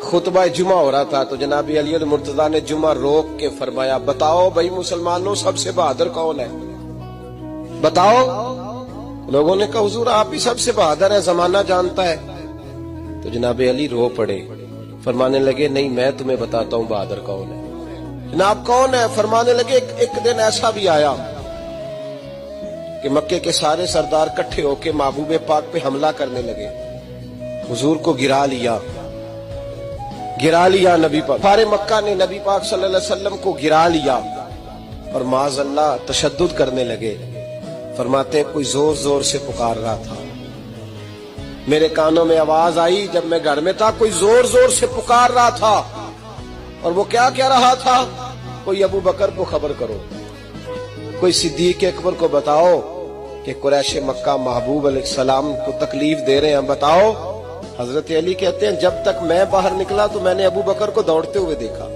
खुतबा जुमा हो रहा था तो जनाब अली मुर्तजा ने जुमा रोक के फरमाया, बताओ भाई मुसलमानों सबसे बहादुर कौन है, बताओ। लोगों ने कहा हुजूर आप ही सबसे बहादुर है, जमाना जानता है। तो जनाब अली रो पड़े, फरमाने लगे नहीं मैं तुम्हें बताता हूं बहादुर कौन है। जनाब कौन है? फरमाने लगे एक दिन ऐसा भी आया कि मक्के के सारे सरदार इकट्ठे होके महबूब पाक पे हमला करने लगे, हुजूर को गिरा लिया नबी पाक, सारे मक्का ने नबी पाक सल्लल्लाहु अलैहि वसल्लम को गिरा लिया और माज़अल्लाह तशद्दुद करने लगे। फरमाते हैं कोई जोर जोर से पुकार रहा था, मेरे कानों में आवाज आई जब मैं घर में था, कोई जोर जोर से पुकार रहा था। और वो क्या कह रहा था? कोई अबू बकर को खबर करो, कोई सिद्दीक अकबर को बताओ कि कुरैश मक्का महबूब अलैहिस्सलाम को तकलीफ दे रहे हैं, बताओ। हजरत अली कहते हैं जब तक मैं बाहर निकला तो मैंने अबू बकर को दौड़ते हुए देखा,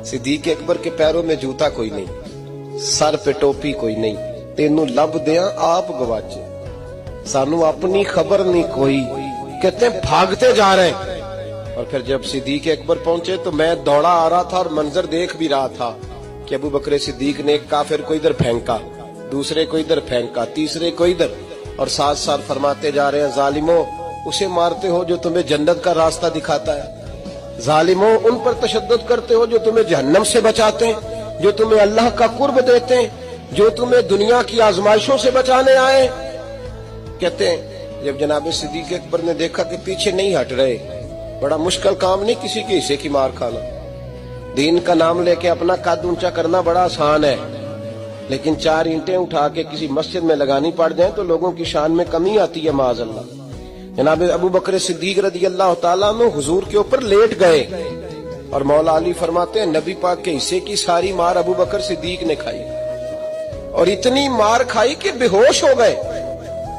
सिद्दीक अकबर के पैरों में जूता कोई नहीं, सर पे टोपी कोई नहीं, तेनू लब दिया आप गवाचे, सानू अपनी खबर नहीं कोई। कहते हैं भागते जा रहे हैं। और फिर जब सिद्दीक अकबर पहुंचे तो मैं दौड़ा आ रहा था और मंजर देख भी रहा था कि अबू बकर सिद्दीक ने एक काफिर को इधर फेंका, दूसरे को इधर फेंका, तीसरे को इधर, और साथ साथ फरमाते जा रहे हैं जालिमो उसे मारते हो जो तुम्हें जन्नत का रास्ता दिखाता है, जालिमो उन पर तशद्दुद करते हो जो तुम्हें जहन्नम से बचाते हैं, जो तुम्हें अल्लाह का कुर्ब देते हैं, जो तुम्हें दुनिया की आजमाइशों से बचाने आए। कहते हैं जब जनाब सिद्दीक अकबर ने देखा कि पीछे नहीं हट रहे, बड़ा मुश्किल काम नहीं किसी के हिस्से की मार खाना, दीन का नाम लेके अपना कद ऊंचा करना बड़ा आसान है, लेकिन 4 ईंटें उठा के किसी मस्जिद में लगानी पड़ जाए तो लोगों की शान में कमी आती है माज़अल्लाह। जनाब अबू बकर सिद्दीक रज़ी अल्लाह तआला अन्हु हुजूर के ऊपर लेट गए और मौला अली फरमाते हैं नबी पाक के हिस्से की सारी मार अबू बकर सिद्दीक ने खाई, और इतनी मार खाई कि बेहोश हो गए।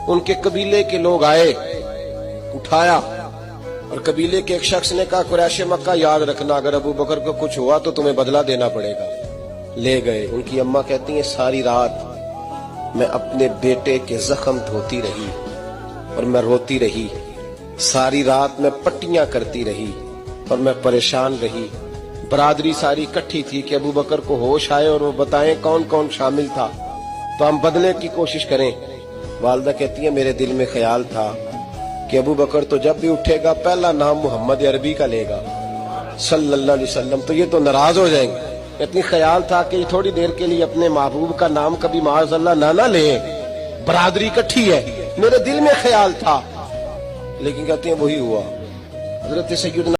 उनके कबीले के लोग आए, उठाया, और कबीले के एक शख्स ने कहा कुरैश मक्का याद रखना अगर अबू बकर को कुछ हुआ तो तुम्हें बदला देना पड़ेगा। ले गए। उनकी अम्मा कहती हैं सारी रात मैं अपने बेटे के जख्म धोती रही और मैं रोती रही, सारी रात मैं पट्टियां करती रही और मैं परेशान रही। बरादरी सारी इकट्ठी थी कि अबू बकर को होश आए और वो बताएं कौन कौन शामिल था तो हम बदले की कोशिश करें। वालदा कहती है मेरे दिल में ख्याल था कि अबू बकर तो जब भी उठेगा पहला नाम मोहम्मद अरबी का लेगा सल्लल्लाहु अलैहि वसल्लम, तो ये तो नाराज हो जाएंगे। इतनी ख्याल था कि थोड़ी देर के लिए अपने महबूब का नाम कभी माज़अल्लाह ना ले, बरादरी इकट्ठी है, मेरे दिल में ख्याल था। लेकिन कहते हैं वही हुआ। हजरत सैयदना